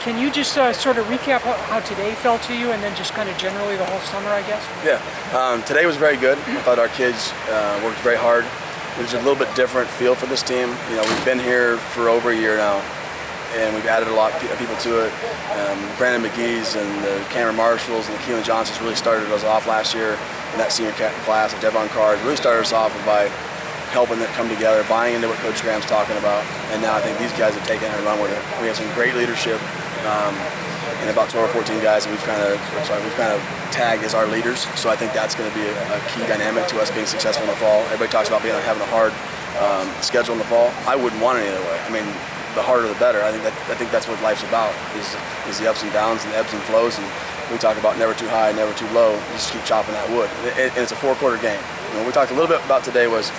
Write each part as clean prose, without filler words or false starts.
Can you just sort of recap how today felt to you, and then just kind of generally the whole summer, I guess? Yeah, today was very good. I thought our kids worked very hard. There's a little bit different feel for this team. You know, we've been here for over a year now, and we've added a lot of people to it. Brandon McGee's and the Cameron Marshalls and the Keelan Johnsons really started us off last year in that senior class. And Devon Carr really started us off by helping it come together, buying into what Coach Graham's talking about, and now I think these guys have taken it and run with it. We have some great leadership, and about 12 or 14 guys that we've kind of tagged as our leaders. So I think that's going to be a key dynamic to us being successful in the fall. Everybody talks about having a hard schedule in the fall. I wouldn't want it either way. I mean, the harder the better. I think that's what life's about, is the ups and downs and the ebbs and flows. And we talk about never too high, never too low. Just keep chopping that wood. And it's a 4-quarter game. You know, we talked a little bit about today was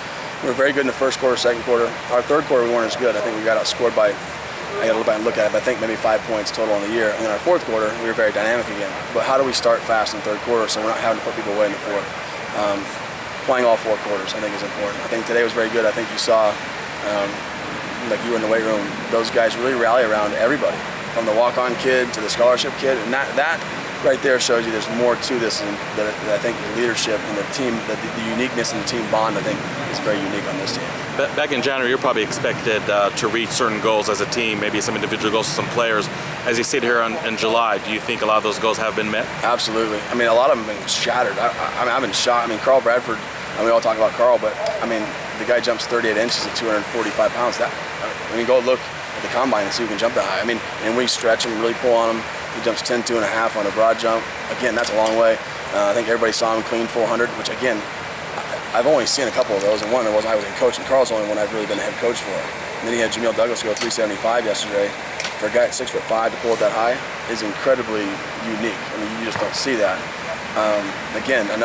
we were very good in the first quarter, second quarter. Our third quarter we weren't as good. I think we got outscored by, I got to go back and look at it, but I think maybe 5 points total in the year. And in our fourth quarter, we were very dynamic again. But how do we start fast in the third quarter so we're not having to put people away in the fourth? Playing all 4 quarters, I think, is important. I think today was very good. I think you saw, like you were in the weight room, those guys really rally around everybody, from the walk-on kid to the scholarship kid. And that right there shows you there's more to this, and that I think the leadership and the team, the uniqueness and the team bond, I think, is very unique on this team. Back in January, you're probably expected to reach certain goals as a team, maybe some individual goals to some players. As you sit here in July, do you think a lot of those goals have been met? Absolutely. I mean, a lot of them have been shattered. I've been shocked. I mean, Carl Bradford, we all talk about Carl, but I mean, the guy jumps 38 inches at 245 pounds. I mean, go look at the combine and see who can jump that high. I mean, and we stretch him, really pull on him. He jumps 10.2 and a half on a broad jump. Again, that's a long way. I think everybody saw him clean 400, which again, I've only seen a couple of those, and one I was a coach, and Carl's the only one I've really been a head coach for. And then he had Jameel Douglas go 375 yesterday. For a guy at 6'5" to pull it that high is incredibly unique. I mean, you just don't see that. Again, and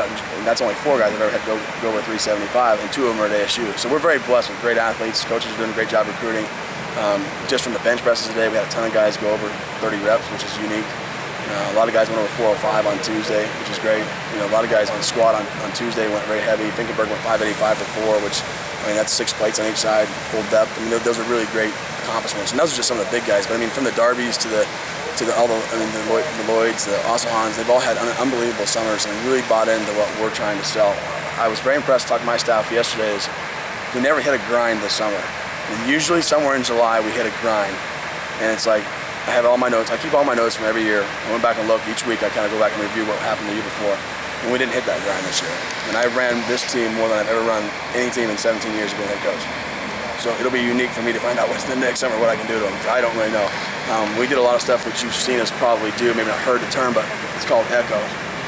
that's only 4 guys I've ever had go over 375, and 2 of them are at ASU. So we're very blessed with great athletes. Coaches are doing a great job recruiting. Just from the bench presses today, we had a ton of guys go over 30 reps, which is unique. A lot of guys went over 405 on Tuesday, which is great. You know, a lot of guys on squat on Tuesday went very heavy. Finkenberg went 585 for 4, which, I mean, that's 6 plates on each side, full depth. I mean, those are really great accomplishments. And those are just some of the big guys. But I mean, from the Darbys to the Lloyds, the Osahans, they've all had unbelievable summers and really bought into what we're trying to sell. I was very impressed talking to my staff yesterday. Is we never hit a grind this summer. And usually somewhere in July we hit a grind, and it's like, I have all my notes. I keep all my notes from every year. I went back and looked each week. I kind of go back and review what happened the year before, and we didn't hit that grind this year. And I ran this team more than I've ever run any team in 17 years of being head coach. So it'll be unique for me to find out what's the next summer, what I can do to them. I don't really know. We did a lot of stuff that you've seen us probably do, maybe not heard the term, but it's called echo.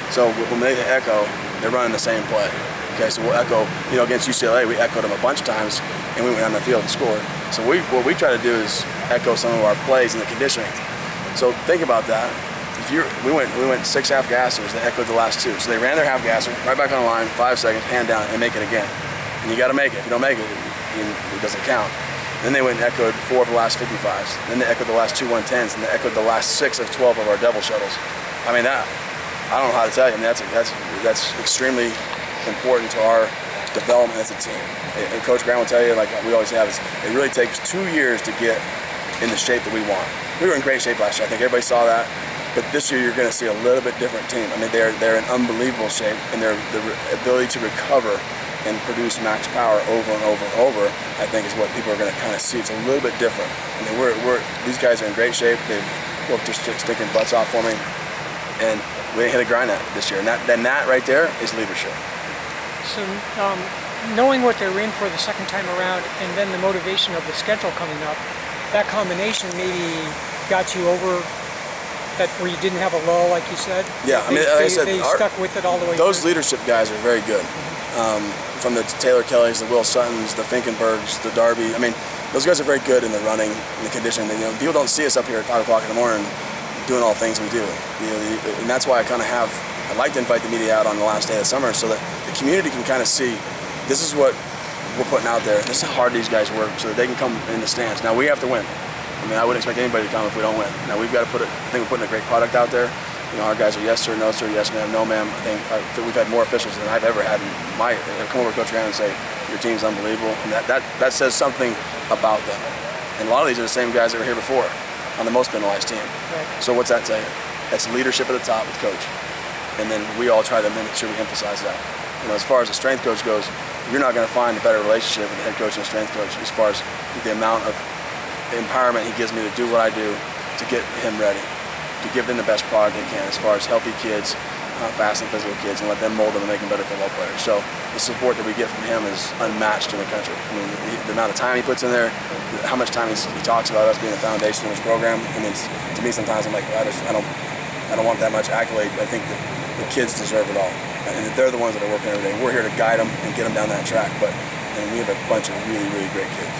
So when they hit echo, they're running the same play. Okay, so we'll echo, you know, against UCLA, we echoed them a bunch of times, and we went on the field and scored. So what we try to do is echo some of our plays in the conditioning. So think about that. We went 6 half gassers that echoed the last 2. So they ran their half gasser, right back on the line, 5 seconds, hand down, and make it again. And you got to make it. If you don't make it, it doesn't count. Then they went and echoed 4 of the last 55s. Then they echoed the last 2 110s, and they echoed the last 6 of 12 of our double shuttles. I mean, I don't know how to tell you. I mean, that's extremely important to our development as a team. And Coach Graham will tell you, like we always have, it really takes 2 years to get in the shape that we want. We were in great shape last year. I think everybody saw that. But this year you're going to see a little bit different team. I mean, they're in unbelievable shape, and their ability to recover and produce max power over and over and over, I think, is what people are going to kind of see. It's a little bit different. I mean, these guys are in great shape. They've worked their sticking butts off for me, and we hit a grind at this year. And that right there is leadership. So knowing what they were in for the second time around, and then the motivation of the schedule coming up, that combination maybe got you over that, where you didn't have a lull, like you said? Yeah, I mean, like I said, they stuck with it all the way those through. leadership guys are very good. From the Taylor Kellys, the Will Suttons, the Finkenbergs, the Darby. I mean, those guys are very good in the running, in the conditioning. You know, people don't see us up here at 5 o'clock in the morning doing all the things we do. You know, and that's why I'd like to invite the media out on the last day of the summer so that the community can kind of see this is what we're putting out there. This is how hard these guys work, so that they can come in the stands. Now we have to win. I mean, I wouldn't expect anybody to come if we don't win. Now we've got to I think we're putting a great product out there. You know, our guys are yes sir, no sir, yes ma'am, no ma'am. I think we've had more officials than I've ever had in my. Come over to Coach Graham and say, your team's unbelievable, and that says something about them. And a lot of these are the same guys that were here before. on the most penalized team. Right. So what's that say? That's leadership at the top with coach. And then we all try to make sure we emphasize that. As far as the strength coach goes, you're not going to find a better relationship with the head coach and the strength coach as far as the amount of empowerment he gives me to do what I do to get him ready, to give them the best product they can as far as healthy kids, fast and physical kids, and let them mold them and make them better football players. So the support that we get from him is unmatched in the country. I mean, the amount of time he puts in there, how much time he talks about us being the foundation of his program. I mean, to me sometimes I'm like, I don't want that much accolade. I think that the kids deserve it all, and that they're the ones that are working every day. We're here to guide them and get them down that track, and we have a bunch of really, really great kids.